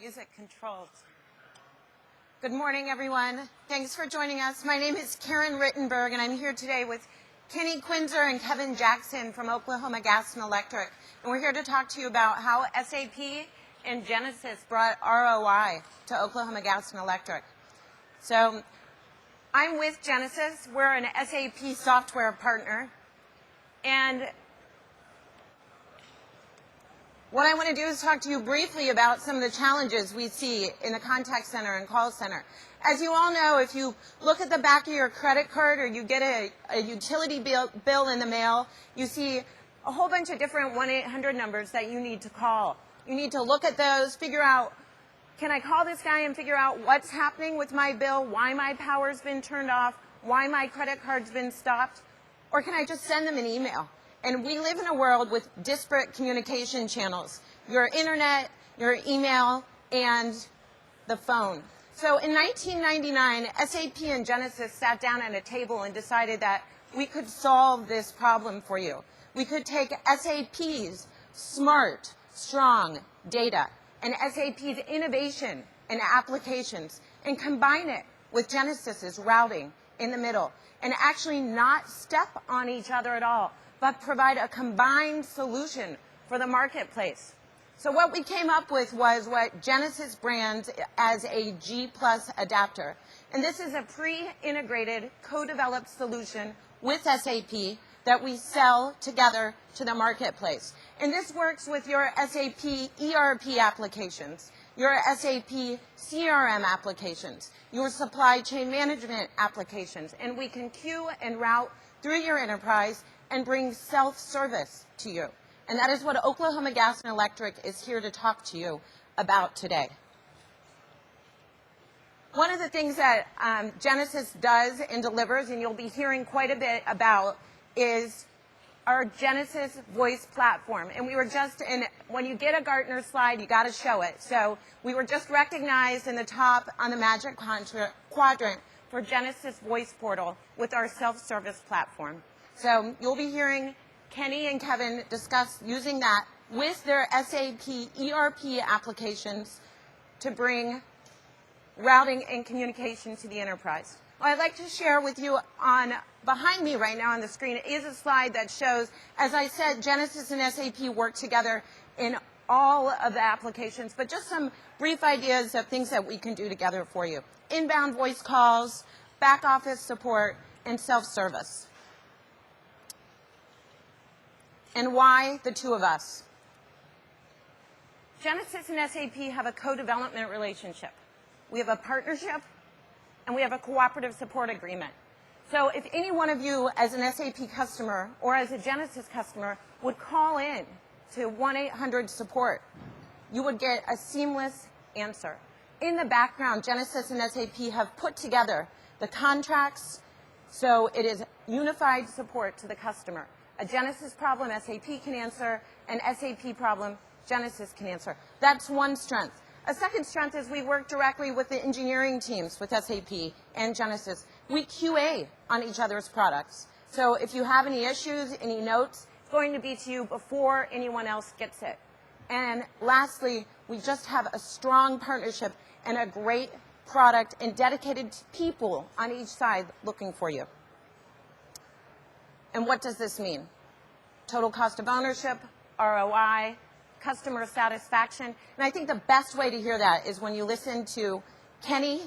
music controls. Good morning, everyone. Thanks for joining us. My name is Karen Rittenberg, and I'm here today with Kenny Quinzer and Kevin Jackson from Oklahoma Gas and Electric. And we're here to talk to you about how SAP and Genesis brought ROI to Oklahoma Gas and Electric. So I'm with Genesis. We're an SAP software partner. And what I want to do is talk to you briefly about some of the challenges we see in the contact center and call center. As you all know, if you look at the back of your credit card or you get a utility bill in the mail, you see a whole bunch of different 1-800 numbers that you need to call. You need to look at those, figure out, can I call this guy and figure out what's happening with my bill, why my power's been turned off, why my credit card's been stopped, or can I just send them an email? And we live in a world with disparate communication channels, your internet, your email, and the phone. So in 1999, SAP and Genesis sat down at a table and decided that we could solve this problem for you. We could take SAP's smart, strong data and SAP's innovation and applications and combine it with Genesis's routing in the middle and actually not step on each other at all, but provide a combined solution for the marketplace. So what we came up with was what Genesis brands as a G+ adapter. And this is a pre-integrated, co-developed solution with SAP that we sell together to the marketplace. And this works with your SAP ERP applications, your SAP CRM applications, your supply chain management applications. And we can queue and route through your enterprise and bring self-service to you. And that is what Oklahoma Gas and Electric is here to talk to you about today. One of the things that Genesis does and delivers, and you'll be hearing quite a bit about, is our Genesis voice platform. And we were just in, when you get a Gartner slide, you got to show it. So we were just recognized in the top on the Magic Quadrant for Genesis Voice Portal with our self-service platform. So you'll be hearing Kenny and Kevin discuss using that with their SAP ERP applications to bring routing and communication to the enterprise. What I'd like to share with you on behind me right now on the screen is a slide that shows, as I said, Genesis and SAP work together in all of the applications, but just some brief ideas of things that we can do together for you. Inbound voice calls, back office support, and self-service. And why the two of us? Genesis and SAP have a co-development relationship. We have a partnership, and we have a cooperative support agreement. So if any one of you as an SAP customer or as a Genesis customer would call in to 1-800 support, you would get a seamless answer. In the background, Genesis and SAP have put together the contracts, so it is unified support to the customer. A Genesis problem, SAP can answer. An SAP problem, Genesis can answer. That's one strength. A second strength is we work directly with the engineering teams with SAP and Genesis. We QA on each other's products. So if you have any issues, any notes, it's going to be to you before anyone else gets it. And lastly, we just have a strong partnership and a great product and dedicated people on each side looking for you. And what does this mean? Total cost of ownership, ROI, customer satisfaction. And I think the best way to hear that is when you listen to Kenny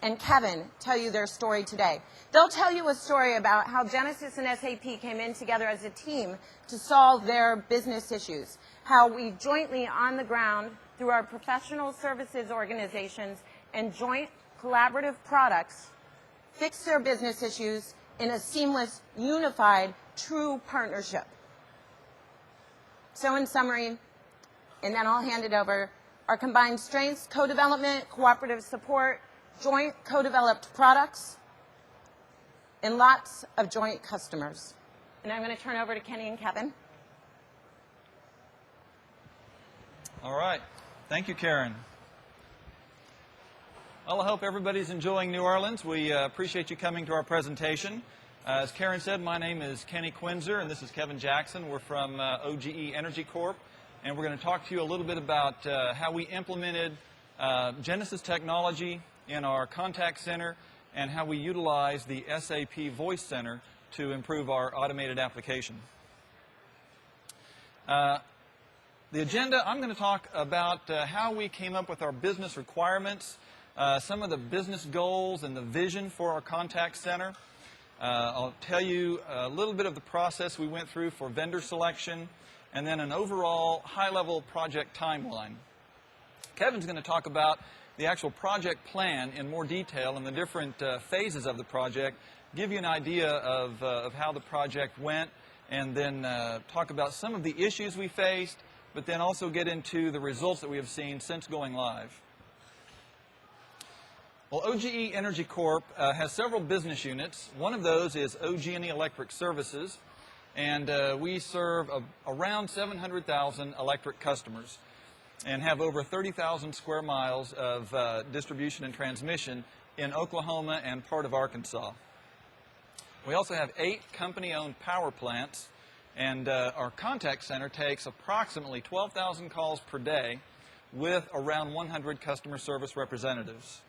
and Kevin tell you their story today. They'll tell you a story about how Genesis and SAP came in together as a team to solve their business issues, how we jointly on the ground through our professional services organizations and joint collaborative products fix their business issues in a seamless, unified, true partnership. So in summary, and then I'll hand it over, our combined strengths, co-development, cooperative support, joint co-developed products, and lots of joint customers. And I'm going to turn over to Kenny and Kevin. All right. Thank you, Karen. Well, I hope everybody's enjoying New Orleans. We appreciate you coming to our presentation. As Karen said, my name is Kenny Quinzer, and this is Kevin Jackson. We're from OGE Energy Corp. and we're going to talk to you a little bit about how we implemented Genesis technology in our contact center and how we utilize the SAP Voice Center to improve our automated application. The agenda, I'm going to talk about how we came up with our business requirements, some of the business goals and the vision for our contact center. I'll tell you a little bit of the process we went through for vendor selection, and then an overall high-level project timeline. Kevin's going to talk about the actual project plan in more detail and the different phases of the project, give you an idea of how the project went, and then talk about some of the issues we faced, but then also get into the results that we have seen since going live. Well, OGE Energy Corp has several business units. One of those is OGE Electric Services, and we serve around 700,000 electric customers and have over 30,000 square miles of distribution and transmission in Oklahoma and part of Arkansas. We also have 8 company-owned power plants, and our contact center takes approximately 12,000 calls per day with around 100 customer service representatives.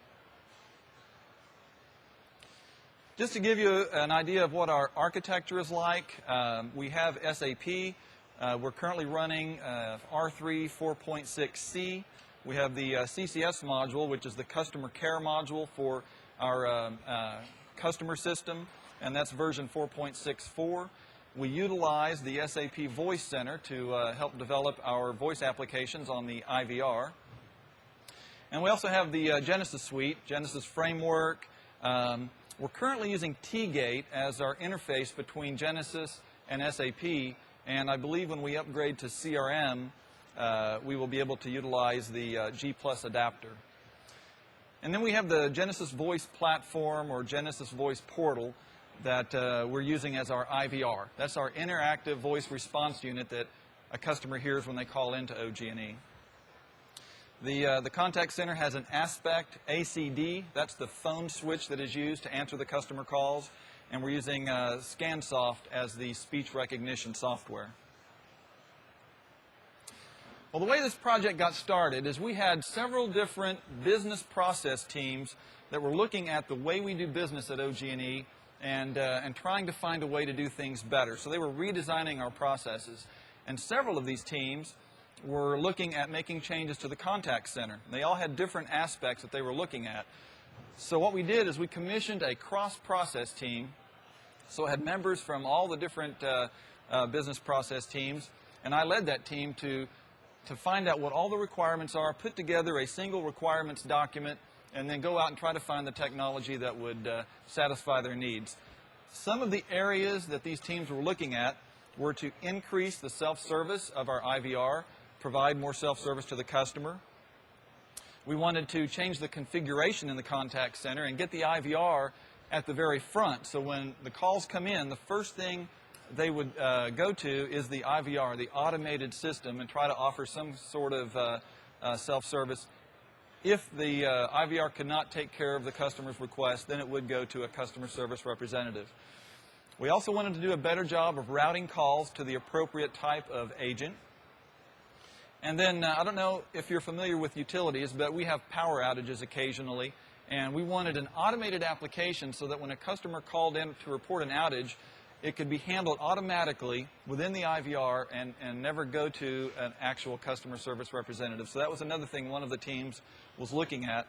Just to give you an idea of what our architecture is like, we have SAP. We're currently running R3 4.6C. We have the CCS module, which is the customer care module for our customer system, and that's version 4.64. We utilize the SAP Voice Center to help develop our voice applications on the IVR. And we also have the Genesis Suite, Genesis Framework. We're currently using T-Gate as our interface between Genesis and SAP, and I believe when we upgrade to CRM, we will be able to utilize the G+ adapter. And then we have the Genesis Voice Platform or Genesis Voice Portal that we're using as our IVR. That's our interactive voice response unit that a customer hears when they call into OG&E. The contact center has an Aspect ACD. That's the phone switch that is used to answer the customer calls. And we're using ScanSoft as the speech recognition software. Well, the way this project got started is we had several different business process teams that were looking at the way we do business at OG&E and trying to find a way to do things better. So they were redesigning our processes. And several of these teams were looking at making changes to the contact center. They all had different aspects that they were looking at. So what we did is we commissioned a cross-process team. So it had members from all the different business process teams, and I led that team to find out what all the requirements are, put together a single requirements document, and then go out and try to find the technology that would satisfy their needs. Some of the areas that these teams were looking at were to increase the self-service of our IVR, provide more self-service to the customer. We wanted to change the configuration in the contact center and get the IVR at the very front. So when the calls come in, the first thing they would go to is the IVR, the automated system, and try to offer some sort of self-service. If the IVR could not take care of the customer's request, then it would go to a customer service representative. We also wanted to do a better job of routing calls to the appropriate type of agent. And then, I don't know if you're familiar with utilities, but we have power outages occasionally, and we wanted an automated application so that when a customer called in to report an outage, it could be handled automatically within the IVR and never go to an actual customer service representative. So that was another thing one of the teams was looking at.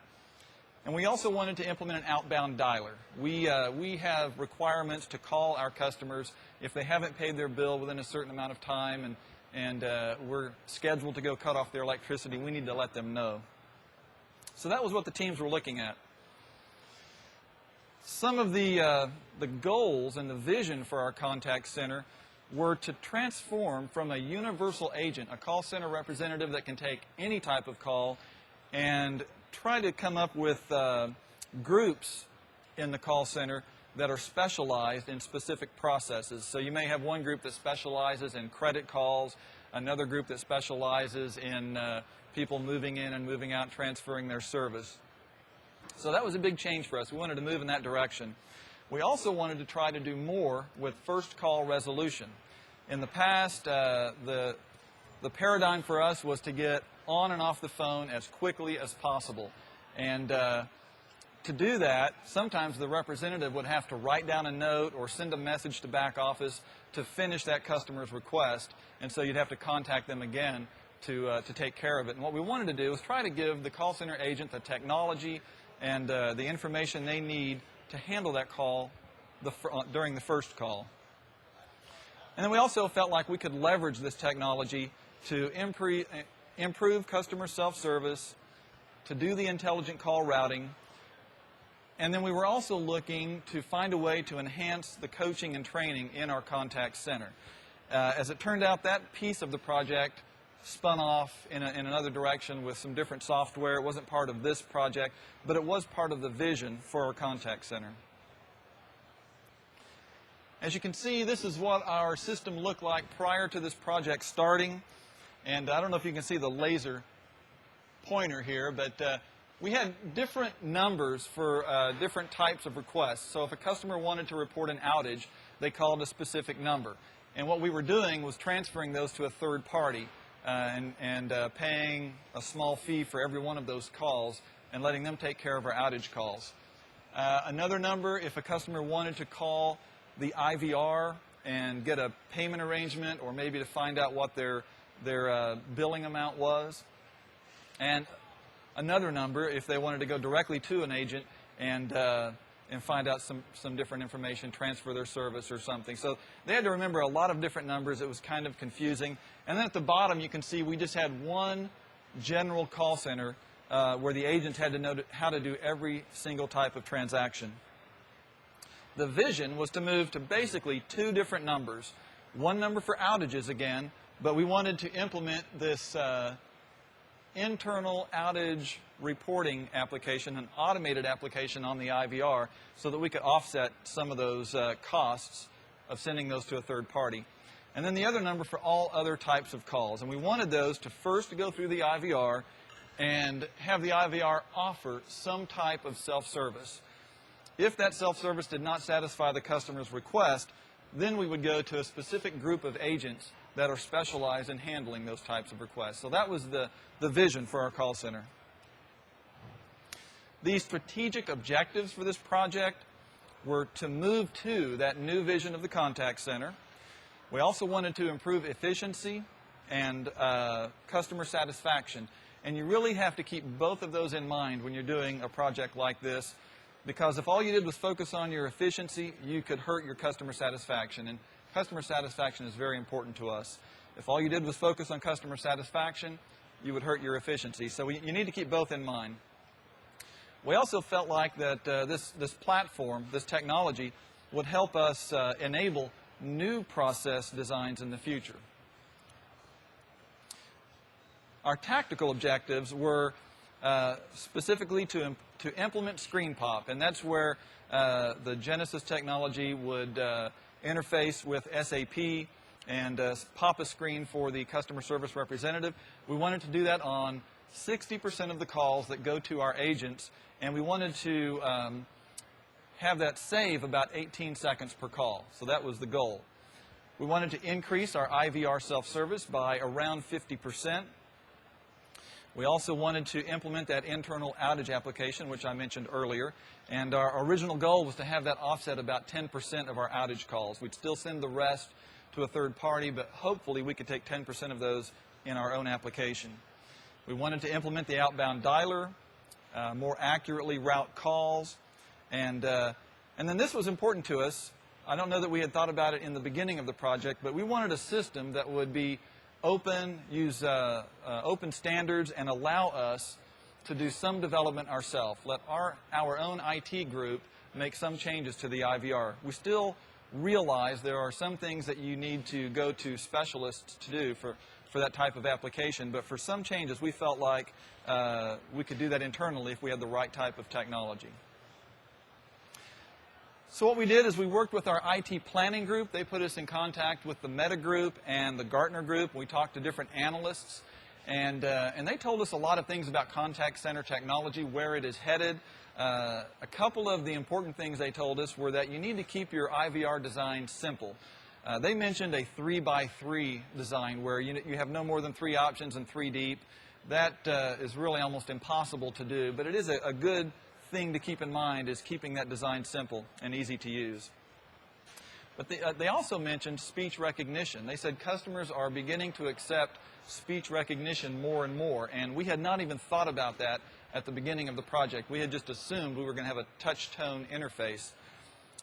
And we also wanted to implement an outbound dialer. We have requirements to call our customers if they haven't paid their bill within a certain amount of time and we're scheduled to go cut off their electricity. We need to let them know. So that was what the teams were looking at. Some of the goals and the vision for our contact center were to transform from a universal agent, a call center representative that can take any type of call, and try to come up with groups in the call center that are specialized in specific processes. So you may have one group that specializes in credit calls, another group that specializes in people moving in and moving out, transferring their service. So that was a big change for us. We wanted to move in that direction. We also wanted to try to do more with first call resolution. In the past, the the paradigm for us was to get on and off the phone as quickly as possible. And to do that, sometimes the representative would have to write down a note or send a message to back office to finish that customer's request, and so you'd have to contact them again to take care of it. And what we wanted to do was try to give the call center agent the technology and the information they need to handle that call during the first call. And then we also felt like we could leverage this technology to improve customer self-service, to do the intelligent call routing, and then we were also looking to find a way to enhance the coaching and training in our contact center. As it turned out, that piece of the project spun off in another direction with some different software. It wasn't part of this project, but it was part of the vision for our contact center. As you can see, this is what our system looked like prior to this project starting. And I don't know if you can see the laser pointer here, but we had different numbers for different types of requests. So if a customer wanted to report an outage, they called a specific number. And what we were doing was transferring those to a third party and paying a small fee for every one of those calls and letting them take care of our outage calls. Another number, if a customer wanted to call the IVR and get a payment arrangement or maybe to find out what their billing amount was. And another number if they wanted to go directly to an agent and find out some different information, transfer their service or something. So they had to remember a lot of different numbers. It was kind of confusing. And then at the bottom you can see we just had one general call center where the agents had to know how to do every single type of transaction. The vision was to move to basically two different numbers. One number for outages again, but we wanted to implement this internal outage reporting application, an automated application on the IVR, so that we could offset some of those costs of sending those to a third party. And then the other number for all other types of calls. And we wanted those to first go through the IVR and have the IVR offer some type of self-service. If that self-service did not satisfy the customer's request, then we would go to a specific group of agents that are specialized in handling those types of requests. So that was the vision for our call center. The strategic objectives for this project were to move to that new vision of the contact center. We also wanted to improve efficiency and customer satisfaction. And you really have to keep both of those in mind when you're doing a project like this, because if all you did was focus on your efficiency, you could hurt your customer satisfaction. And customer satisfaction is very important to us. If all you did was focus on customer satisfaction, you would hurt your efficiency. So you need to keep both in mind. We also felt like that this platform, this technology, would help us enable new process designs in the future. Our tactical objectives were specifically to implement screen pop, and that's where the Genesis technology would interface with SAP and pop a screen for the customer service representative. We wanted to do that on 60% of the calls that go to our agents, and we wanted to have that save about 18 seconds per call. So that was the goal. We wanted to increase our IVR self-service by around 50%. We also wanted to implement that internal outage application, which I mentioned earlier. And our original goal was to have that offset about 10% of our outage calls. We'd still send the rest to a third party, but hopefully we could take 10% of those in our own application. We wanted to implement the outbound dialer, more accurately route calls. And then this was important to us. I don't know that we had thought about it in the beginning of the project, but we wanted a system that would be open, use open standards, and allow us to do some development ourselves. Let our own IT group make some changes to the IVR. We still realize there are some things that you need to go to specialists to do for that type of application, but for some changes we felt like we could do that internally if we had the right type of technology. So what we did is we worked with our IT planning group. They put us in contact with the Meta group and the Gartner group. We talked to different analysts, and they told us a lot of things about contact center technology, where it is headed. A couple of the important things they told us were that you need to keep your IVR design simple. They mentioned a 3x3 design where you have no more than 3 options and 3 deep. That is really almost impossible to do, but it is a good thing to keep in mind, is keeping that design simple and easy to use. But they also mentioned speech recognition. They said customers are beginning to accept speech recognition more and more, and we had not even thought about that at the beginning of the project. We had just assumed we were going to have a touch-tone interface.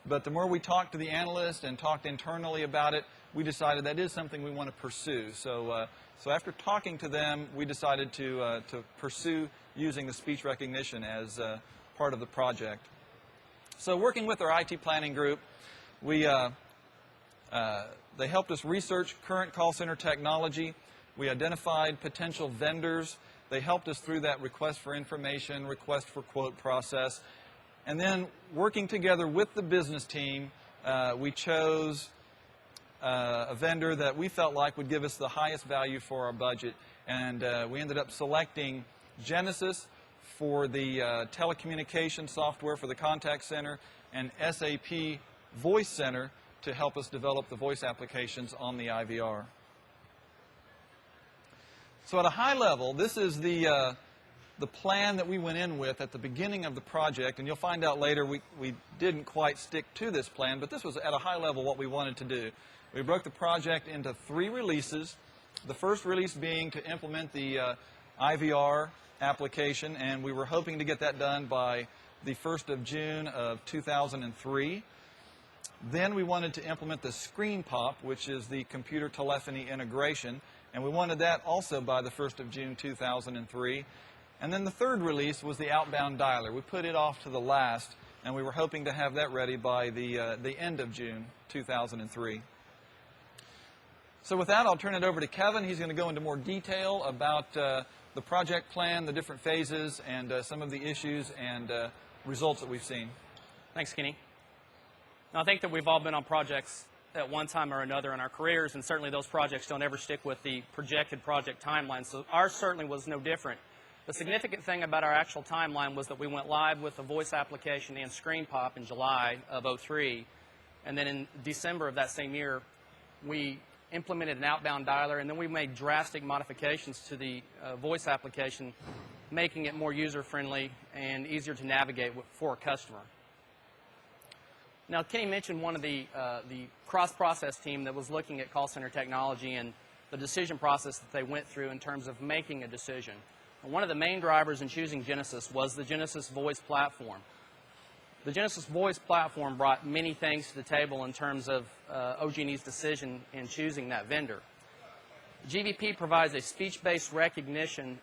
But the more we talked to the analyst and talked internally about it, we decided that is something we want to pursue. So after talking to them, we decided to pursue using the speech recognition as part of the project. So working with our IT planning group, they helped us research current call center technology. We identified potential vendors. They helped us through that request for information, request for quote process. And then working together with the business team, we chose a vendor that we felt like would give us the highest value for our budget. And we ended up selecting Genesys for the telecommunication software for the contact center, and SAP Voice Center to help us develop the voice applications on the IVR. So at a high level, this is the plan that we went in with at the beginning of the project, and you'll find out later we didn't quite stick to this plan, but this was at a high level what we wanted to do. We broke the project into 3 releases, the first release being to implement the IVR application, and we were hoping to get that done by the 1st of June of 2003. Then we wanted to implement the screen pop, which is the computer telephony integration, and we wanted that also by the 1st of June 2003. And then the third release was the outbound dialer. We put it off to the last, and we were hoping to have that ready by the end of June 2003. So with that, I'll turn it over to Kevin. He's going to go into more detail about the project plan, the different phases, and some of the issues and results that we've seen. Thanks, Kenny. Now, I think that we've all been on projects at one time or another in our careers, and certainly those projects don't ever stick with the projected project timeline, so ours certainly was no different. The significant thing about our actual timeline was that we went live with the voice application and screen pop in July of 2003, and then in December of that same year, we implemented an outbound dialer, and then we made drastic modifications to the voice application, making it more user-friendly and easier to navigate for a customer. Now, Kenny mentioned one of the cross-process team that was looking at call center technology and the decision process that they went through in terms of making a decision. And one of the main drivers in choosing Genesys was the Genesys Voice platform. The Genesys Voice platform brought many things to the table in terms of OG&E's decision in choosing that vendor. GVP provides a speech-based recognition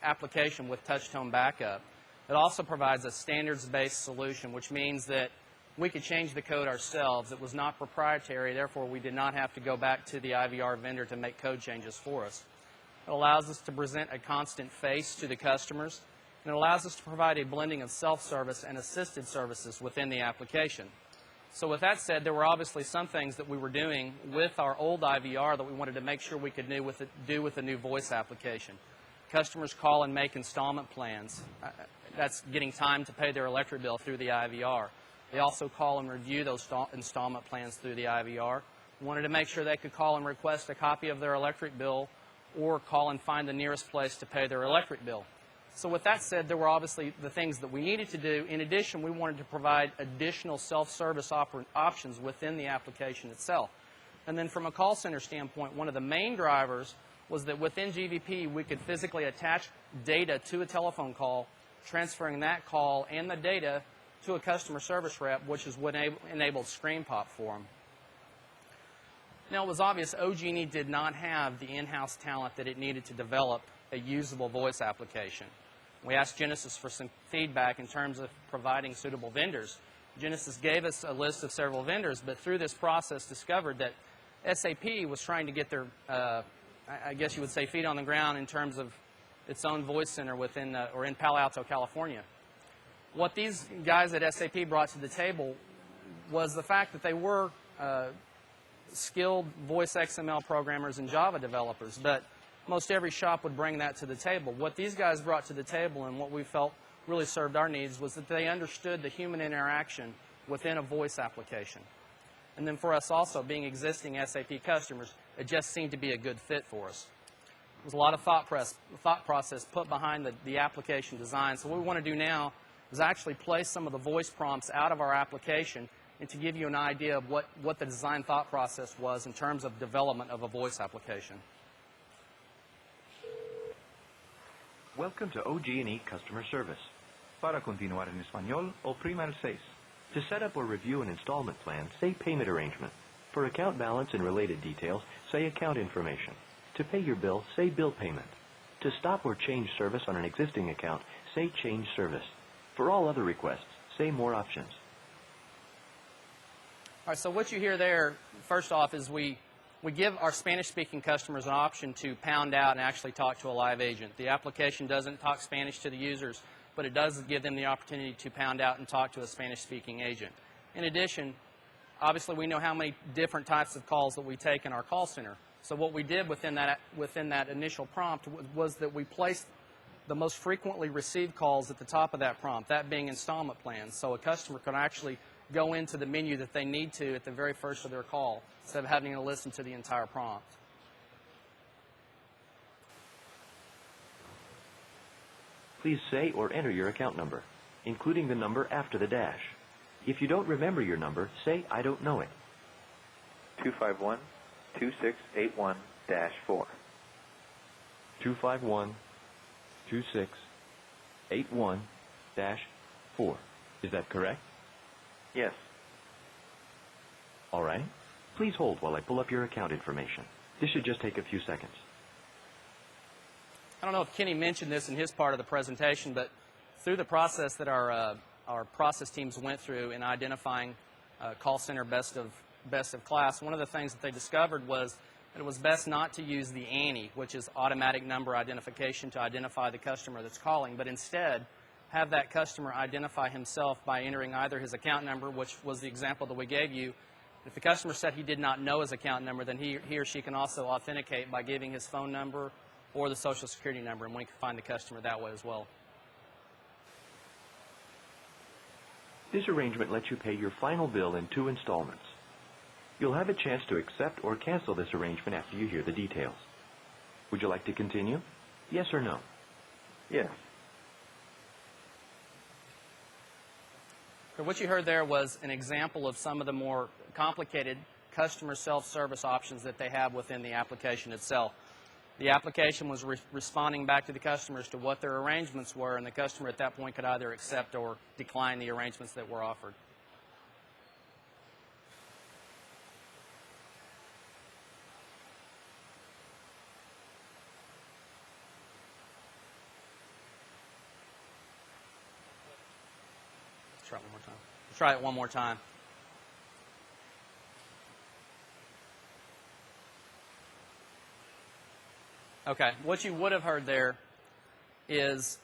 application with touch-tone backup. It also provides a standards-based solution, which means that we could change the code ourselves. It was not proprietary, therefore we did not have to go back to the IVR vendor to make code changes for us. It allows us to present a constant face to the customers, and it allows us to provide a blending of self-service and assisted services within the application. So with that said, there were obviously some things that we were doing with our old IVR that we wanted to make sure we could do with the new voice application. Customers call and make installment plans. That's getting time to pay their electric bill through the IVR. They also call and review those installment plans through the IVR. We wanted to make sure they could call and request a copy of their electric bill or call and find the nearest place to pay their electric bill. So with that said, there were obviously the things that we needed to do. In addition, we wanted to provide additional self-service options within the application itself. And then from a call center standpoint, one of the main drivers was that within GVP, we could physically attach data to a telephone call, transferring that call and the data to a customer service rep, which is what enabled screen pop for them. Now, it was obvious OG&E did not have the in-house talent that it needed to develop a usable voice application. We asked Genesys for some feedback in terms of providing suitable vendors. Genesys gave us a list of several vendors, but through this process discovered that SAP was trying to get their, I guess you would say, feet on the ground in terms of its own voice center within, or in Palo Alto, California. What these guys at SAP brought to the table was the fact that they were skilled voice XML programmers and Java developers, but most every shop would bring that to the table. What these guys brought to the table and what we felt really served our needs was that they understood the human interaction within a voice application. And then for us also, being existing SAP customers, it just seemed to be a good fit for us. There's a lot of thought process put behind the application design. So what we want to do now is actually place some of the voice prompts out of our application and to give you an idea of what the design thought process was in terms of development of a voice application. Welcome to OG&E Customer Service. Para continuar en español, oprima el 6. To set up or review an installment plan, say Payment Arrangement. For account balance and related details, say Account Information. To pay your bill, say Bill Payment. To stop or change service on an existing account, say Change Service. For all other requests, say More Options. All right, so what you hear there, first off, is we give our Spanish-speaking customers an option to pound out and actually talk to a live agent. The application doesn't talk Spanish to the users, but it does give them the opportunity to pound out and talk to a Spanish-speaking agent. In addition, obviously we know how many different types of calls that we take in our call center. So what we did within that initial prompt was that we placed the most frequently received calls at the top of that prompt, that being installment plans. So a customer can actually go into the menu that they need to at the very first of their call instead of having to listen to the entire prompt. Please say or enter your account number, including the number after the dash. If you don't remember your number, say, I don't know it. 251-2681-4. 251-2681-4. Is that correct? Yes. All right. Please hold while I pull up your account information. This should just take a few seconds. I don't know if Kenny mentioned this in his part of the presentation, but through the process that our process teams went through in identifying call center best of class, one of the things that they discovered was that it was best not to use the ANI, which is automatic number identification, to identify the customer that's calling, but instead have that customer identify himself by entering either his account number, which was the example that we gave you. If the customer said he did not know his account number, then he or she can also authenticate by giving his phone number or the Social Security number, and we can find the customer that way as well. This arrangement lets you pay your final bill in 2 installments. You'll have a chance to accept or cancel this arrangement after you hear the details. Would you like to continue? Yes or no? Yes. So what you heard there was an example of some of the more complicated customer self-service options that they have within the application itself. The application was responding back to the customers to what their arrangements were, and the customer at that point could either accept or decline the arrangements that were offered. Let's try it one more time. Let's try it one more time. Okay, what you would have heard there is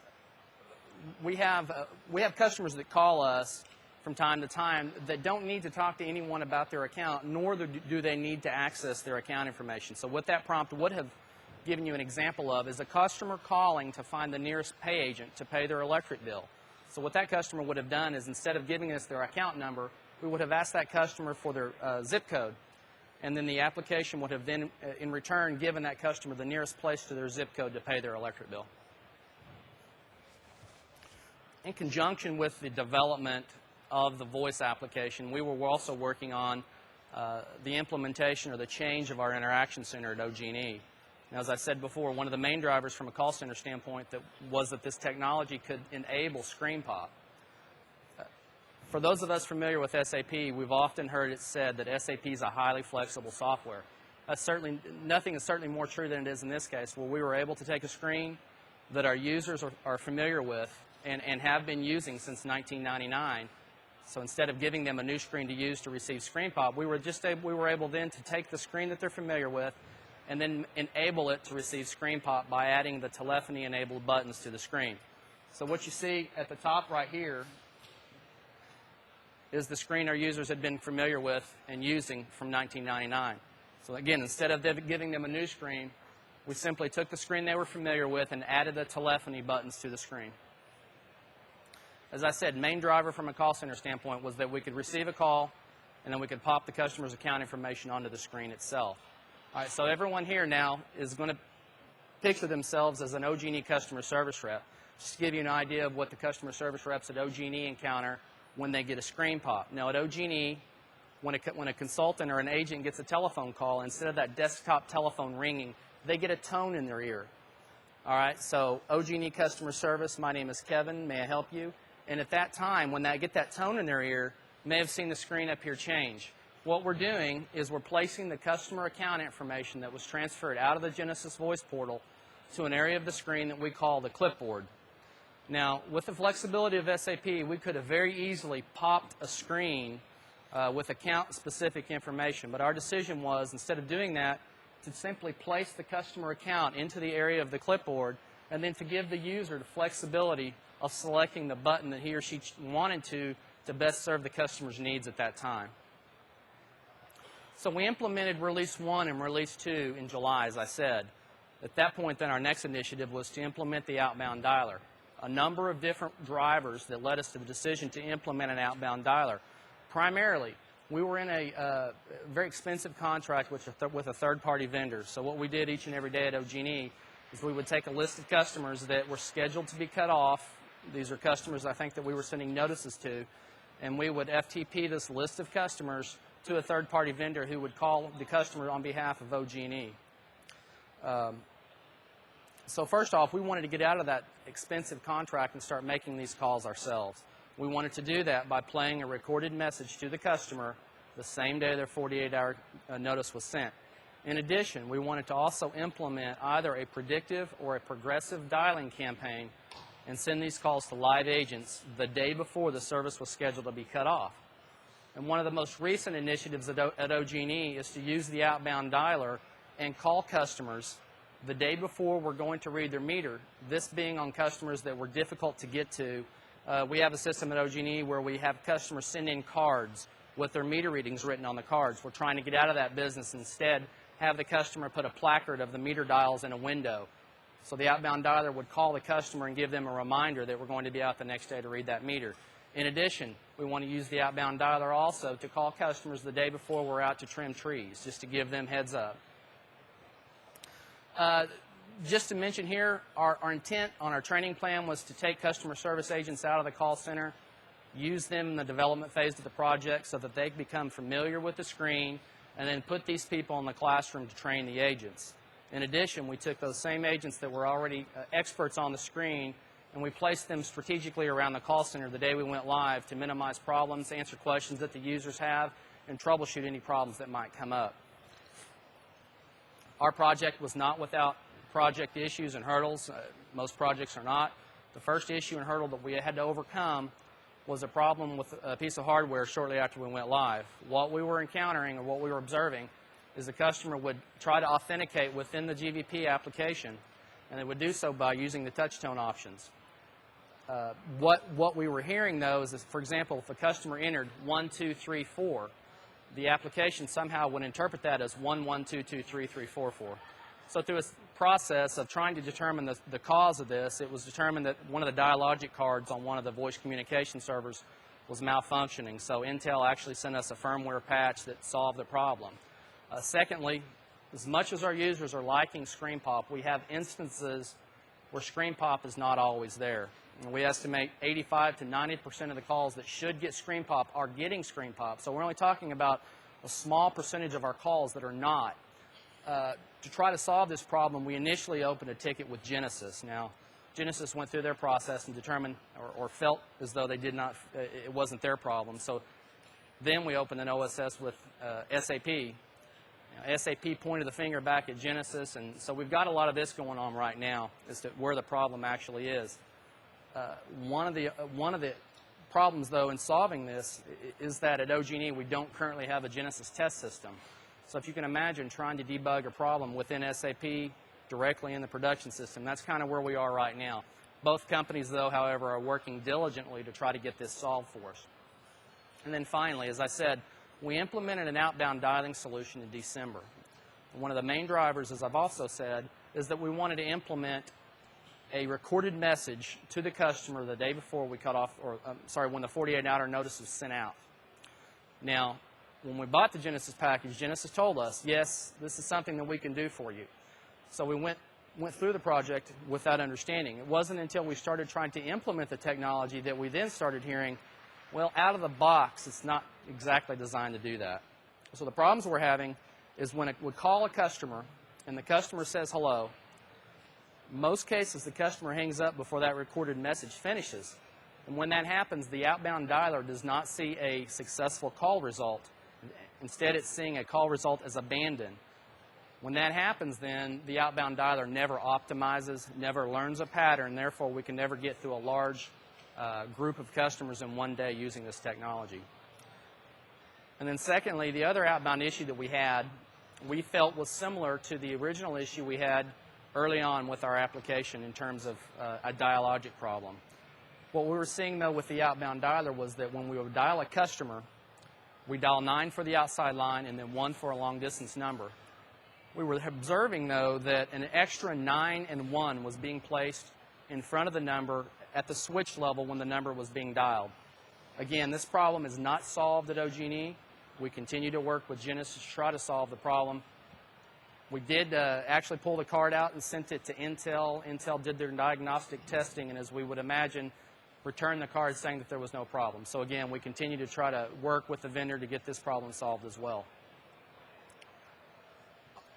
we have customers that call us from time to time that don't need to talk to anyone about their account, nor do they need to access their account information. So what that prompt would have given you an example of is a customer calling to find the nearest pay agent to pay their electric bill. So what that customer would have done is, instead of giving us their account number, we would have asked that customer for their zip code. And then the application would have then, in return, given that customer the nearest place to their zip code to pay their electric bill. In conjunction with the development of the voice application, we were also working on the implementation or the change of our interaction center at OG&E. Now, as I said before, one of the main drivers from a call center standpoint was that this technology could enable screen pop. For those of us familiar with SAP, we've often heard it said that SAP is a highly flexible software. Nothing is certainly more true than it is in this case, where we were able to take a screen that our users are familiar with and have been using since 1999. So instead of giving them a new screen to use to receive screen pop, we were able then to take the screen that they're familiar with and then enable it to receive screen pop by adding the telephony-enabled buttons to the screen. So what you see at the top right here is the screen our users had been familiar with and using from 1999. So again, instead of giving them a new screen, we simply took the screen they were familiar with and added the telephony buttons to the screen. As I said, main driver from a call center standpoint was that we could receive a call and then we could pop the customer's account information onto the screen itself. All right, so everyone here now is going to picture themselves as an OG&E customer service rep. Just to give you an idea of what the customer service reps at OG&E encounter when they get a screen pop. Now at OG&E, when a consultant or an agent gets a telephone call, instead of that desktop telephone ringing, they get a tone in their ear. All right, so OG&E customer service, my name is Kevin, may I help you? And at that time, when they get that tone in their ear, may have seen the screen up here change. What we're doing is we're placing the customer account information that was transferred out of the Genesis voice portal to an area of the screen that we call the clipboard. Now, with the flexibility of SAP, we could have very easily popped a screen with account-specific information, but our decision was, instead of doing that, to simply place the customer account into the area of the clipboard and then to give the user the flexibility of selecting the button that he or she wanted to best serve the customer's needs at that time. So we implemented Release 1 and Release 2 in July, as I said. At that point, then, our next initiative was to implement the outbound dialer. A number of different drivers that led us to the decision to implement an outbound dialer. Primarily, we were in a very expensive contract with a third-party vendor. So what we did each and every day at OG&E is we would take a list of customers that were scheduled to be cut off. These are customers, I think, that we were sending notices to. And we would FTP this list of customers to a third-party vendor who would call the customer on behalf of OG&E. So first off, we wanted to get out of that expensive contract and start making these calls ourselves. We wanted to do that by playing a recorded message to the customer the same day their 48-hour notice was sent. In addition, we wanted to also implement either a predictive or a progressive dialing campaign and send these calls to live agents the day before the service was scheduled to be cut off. And one of the most recent initiatives at OG&E is to use the outbound dialer and call customers the day before we're going to read their meter, this being on customers that were difficult to get to. We have a system at OG&E where we have customers send in cards with their meter readings written on the cards. We're trying to get out of that business. Instead, have the customer put a placard of the meter dials in a window. So the outbound dialer would call the customer and give them a reminder that we're going to be out the next day to read that meter. In addition, we want to use the outbound dialer also to call customers the day before we're out to trim trees, just to give them heads up. Just to mention here, our intent on our training plan was to take customer service agents out of the call center, use them in the development phase of the project so that they become familiar with the screen, and then put these people in the classroom to train the agents. In addition, we took those same agents that were already experts on the screen, and we placed them strategically around the call center the day we went live to minimize problems, answer questions that the users have, and troubleshoot any problems that might come up. Our project was not without project issues and hurdles. Most projects are not. The first issue and hurdle that we had to overcome was a problem with a piece of hardware shortly after we went live. What we were encountering, or what we were observing, is the customer would try to authenticate within the GVP application, and they would do so by using the touch tone options. What we were hearing, though, is, for example, if a customer entered 1, 2, 3, 4, the application somehow would interpret that as 1, 1, 2, 2, 3, 3, 4, 4. So through a process of trying to determine the cause of this, it was determined that one of the dialogic cards on one of the voice communication servers was malfunctioning. So Intel actually sent us a firmware patch that solved the problem. Secondly, as much as our users are liking screen pop, we have instances where screen pop is not always there. And we estimate 85 to 90% of the calls that should get screen pop are getting screen pop. So we're only talking about a small percentage of our calls that are not. To try to solve this problem, we initially opened a ticket with Genesis. Now, Genesis went through their process and determined or felt as though they did not, it wasn't their problem. So then we opened an OSS with SAP. Now, SAP pointed the finger back at Genesis, and so we've got a lot of this going on right now as to where the problem actually is. One of the problems, though, in solving this is that at OG&E we don't currently have a Genesis test system. So if you can imagine trying to debug a problem within SAP directly in the production system, that's kind of where we are right now. Both companies, though, however, are working diligently to try to get this solved for us. And then finally, as I said, we implemented an outbound dialing solution in December. And one of the main drivers, as I've also said, is that we wanted to implement a recorded message to the customer the day before we cut off, or when the 48-hour notice was sent out. Now, when we bought the Genesis package, Genesis told us, yes, this is something that we can do for you. So we went through the project with that understanding. It wasn't until we started trying to implement the technology that we then started hearing, well, out of the box, it's not exactly designed to do that. So the problems we're having is when we call a customer and the customer says hello, most cases the customer hangs up before that recorded message finishes. And when that happens, the outbound dialer does not see a successful call result. Instead, it's seeing a call result as abandoned. When that happens, then the outbound dialer never optimizes, never learns a pattern. Therefore, we can never get through a large group of customers in one day using this technology. And then secondly, the other outbound issue that we felt was similar to the original issue we had early on with our application in terms of a dialogic problem. What we were seeing, though, with the outbound dialer was that when we would dial a customer, we dial 9 for the outside line and then 1 for a long-distance number. We were observing, though, that an extra 9 and 1 was being placed in front of the number at the switch level when the number was being dialed. Again, this problem is not solved at OG&E. We continue to work with Genesis to try to solve the problem. We did actually pull the card out and sent it to Intel. Intel did their diagnostic testing, and as we would imagine, returned the card saying that there was no problem. So again, we continue to try to work with the vendor to get this problem solved as well.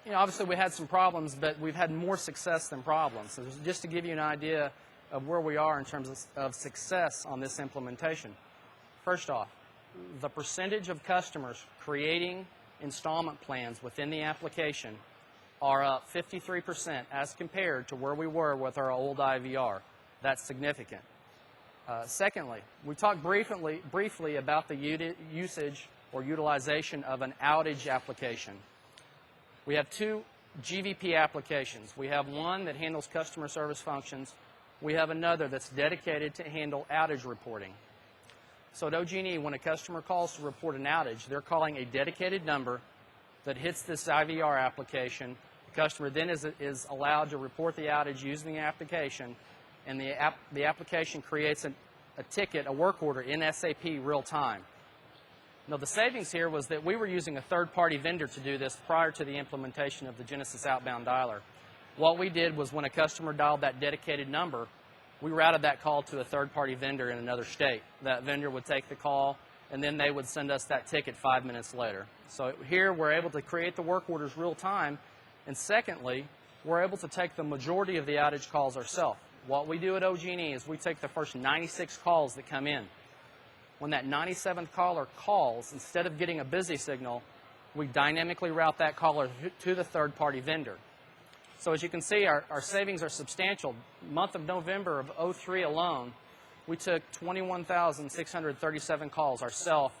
You know, obviously we had some problems, but we've had more success than problems. So just to give you an idea of where we are in terms of success on this implementation. First off, the percentage of customers creating installment plans within the application are up 53% as compared to where we were with our old IVR. That's significant. Secondly, we talked briefly about the usage or utilization of an outage application. We have 2 GVP applications. We have one that handles customer service functions. We have another that's dedicated to handle outage reporting. So at OG&E, when a customer calls to report an outage, they're calling a dedicated number that hits this IVR application. The customer then is allowed to report the outage using the application, and the application creates a ticket, a work order in SAP real time. Now, the savings here was that we were using a third-party vendor to do this prior to the implementation of the Genesis outbound dialer. What we did was when a customer dialed that dedicated number, we routed that call to a third-party vendor in another state. That vendor would take the call, and then they would send us that ticket 5 minutes later. So here we're able to create the work orders real time, and secondly, we're able to take the majority of the outage calls ourselves. What we do at OG&E is we take the first 96 calls that come in. When that 97th caller calls, instead of getting a busy signal, we dynamically route that caller to the third-party vendor. So as you can see, our savings are substantial. Month of November of 2003 alone, we took 21,637 calls ourselves.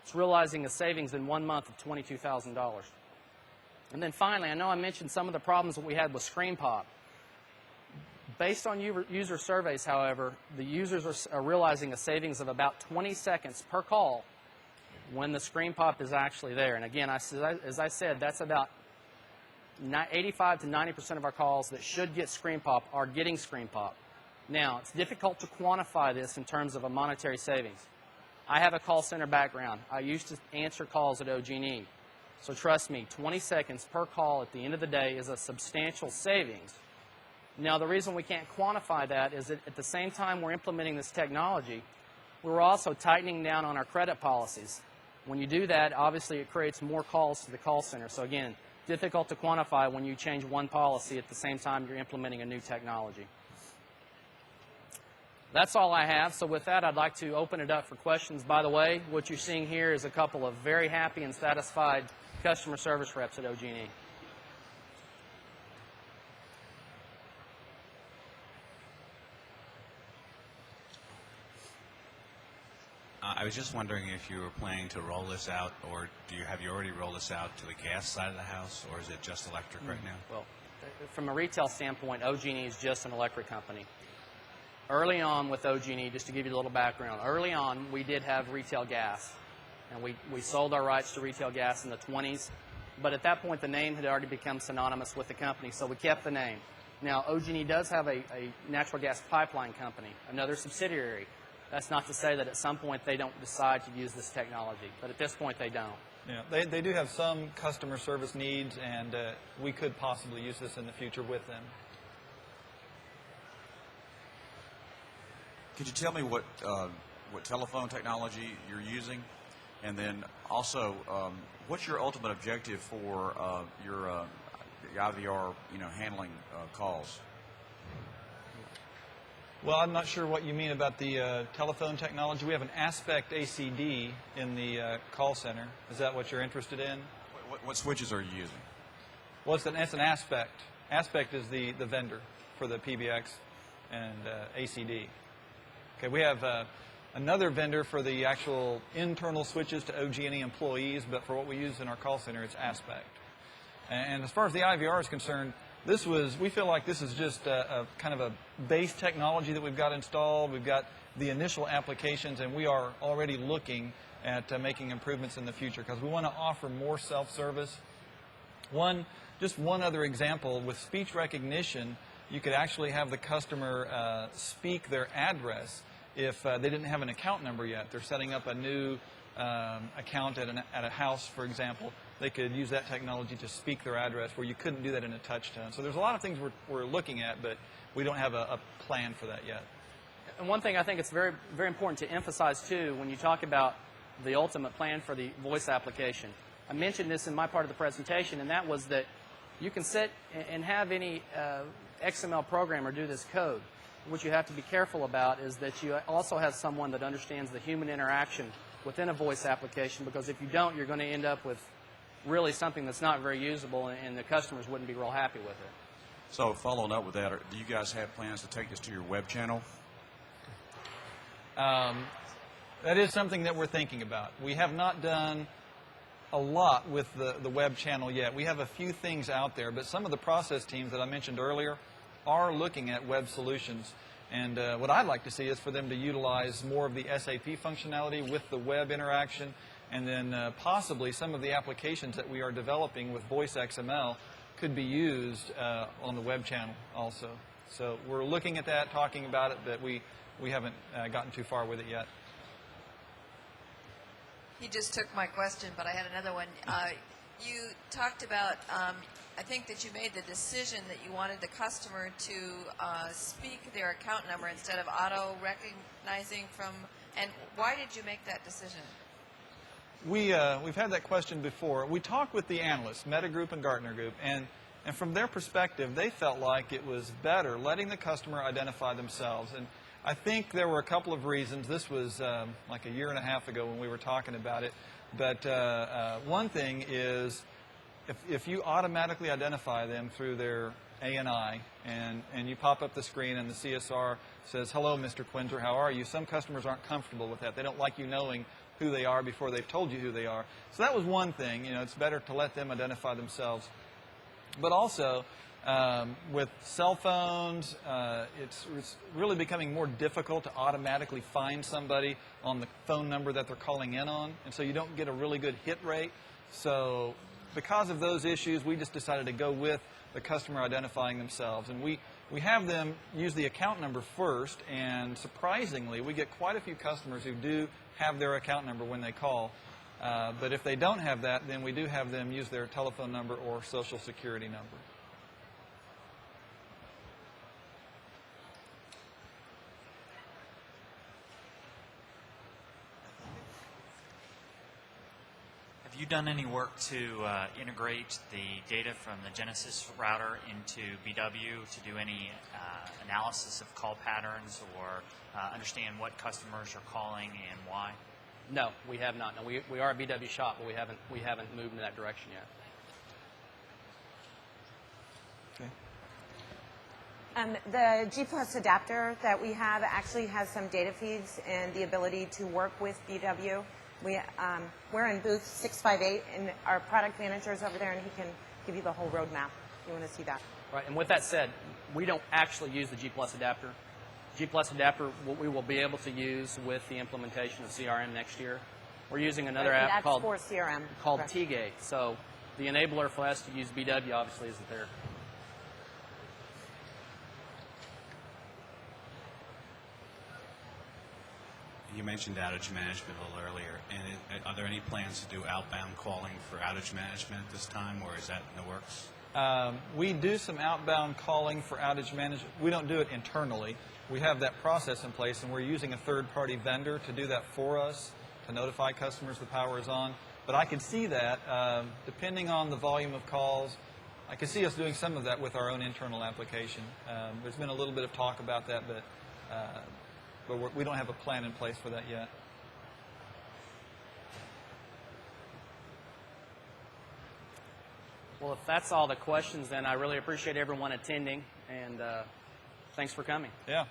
It's realizing a savings in 1 month of $22,000. And then finally, I know I mentioned some of the problems that we had with screen pop. Based on user surveys, however, the users are realizing a savings of about 20 seconds per call when the screen pop is actually there. And again, as I said, that's about 85 to 90% of our calls that should get screen pop are getting screen pop. Now, it's difficult to quantify this in terms of a monetary savings. I have a call center background. I used to answer calls at OG&E. So trust me, 20 seconds per call at the end of the day is a substantial savings. Now, the reason we can't quantify that is that at the same time we're implementing this technology, we're also tightening down on our credit policies. When you do that, obviously it creates more calls to the call center. So again, difficult to quantify when you change one policy at the same time you're implementing a new technology. That's all I have. So with that, I'd like to open it up for questions. By the way, what you're seeing here is a couple of very happy and satisfied customer service reps at OG&E. I was just wondering if you were planning to roll this out, or have you already rolled this out to the gas side of the house, or is it just electric right now? Well, from a retail standpoint, OG&E is just an electric company. Early on with OG&E, just to give you a little background, early on we did have retail gas, and we sold our rights to retail gas in the 20s, but at that point the name had already become synonymous with the company, so we kept the name. Now, OG&E does have a natural gas pipeline company, another subsidiary. That's not to say that at some point they don't decide to use this technology, but at this point they don't. Yeah, they do have some customer service needs, and we could possibly use this in the future with them. Could you tell me what telephone technology you're using, and then also what's your ultimate objective for your IVR, handling calls? Well, I'm not sure what you mean about the telephone technology. We have an Aspect ACD in the call center. Is that what you're interested in? What switches are you using? Well, it's an Aspect. Aspect is the vendor for the PBX and ACD. Okay, we have another vendor for the actual internal switches to OG&E employees, but for what we use in our call center, it's Aspect. And as far as the IVR is concerned, we feel like this is just a kind of a base technology that we've got installed. We've got the initial applications, and we are already looking at making improvements in the future because we want to offer more self-service. Just one other example, with speech recognition, you could actually have the customer speak their address if they didn't have an account number yet. They're setting up a new account at a house, for example. They could use that technology to speak their address where you couldn't do that in a touch tone. So there's a lot of things we're looking at, but we don't have a plan for that yet. And one thing I think it's very, very important to emphasize, too, when you talk about the ultimate plan for the voice application. I mentioned this in my part of the presentation, and that was that you can sit and have any XML programmer do this code. What you have to be careful about is that you also have someone that understands the human interaction within a voice application, because if you don't, you're going to end up with really something that's not very usable, and the customers wouldn't be real happy with it. So following up with that, do you guys have plans to take this to your web channel? That is something that we're thinking about. We have not done a lot with the web channel yet. We have a few things out there, but some of the process teams that I mentioned earlier are looking at web solutions. And what I'd like to see is for them to utilize more of the SAP functionality with the web interaction, and then possibly some of the applications that we are developing with Voice XML could be used on the web channel also. So we're looking at that, talking about it, but we haven't gotten too far with it yet. He just took my question, but I had another one. You talked about, I think that you made the decision that you wanted the customer to speak their account number instead of auto-recognizing from, and why did you make that decision? We've had that question before. We talked with the analysts, Meta Group and Gartner Group, and from their perspective, they felt like it was better letting the customer identify themselves. And I think there were a couple of reasons. This was like a year and a half ago when we were talking about it. But one thing is, if you automatically identify them through their ANI and you pop up the screen and the CSR says, "Hello, Mr. Quinzer, how are you?" Some customers aren't comfortable with that. They don't like you knowing who they are before they've told you who they are. So that was one thing. It's better to let them identify themselves. But also, with cell phones, it's really becoming more difficult to automatically find somebody on the phone number that they're calling in on, and so you don't get a really good hit rate. So because of those issues, we just decided to go with the customer identifying themselves. And we have them use the account number first, and surprisingly, we get quite a few customers who do have their account number when they call. But if they don't have that, then we do have them use their telephone number or social security number. Have you done any work to integrate the data from the Genesis router into BW to do any analysis of call patterns or understand what customers are calling and why? No, we have not. No, we are a BW shop, but we haven't moved in that direction yet. Okay. The G Plus adapter that we have actually has some data feeds and the ability to work with BW. We're in booth 658, and our product manager is over there, and he can give you the whole roadmap if you want to see that. Right, and with that said, we don't actually use the G Plus adapter. G Plus adapter we will be able to use with the implementation of CRM next year. We're using another app called CRM. T-Gate. So the enabler for us to use BW obviously isn't there. You mentioned outage management a little earlier, and are there any plans to do outbound calling for outage management this time, or is that in the works? We do some outbound calling for outage management. We don't do it internally. We have that process in place, and we're using a third-party vendor to do that for us, to notify customers the power is on. But I could see that, depending on the volume of calls, I could see us doing some of that with our own internal application. There's been a little bit of talk about that, but we don't have a plan in place for that yet. Well, if that's all the questions, then I really appreciate everyone attending, and thanks for coming. Yeah,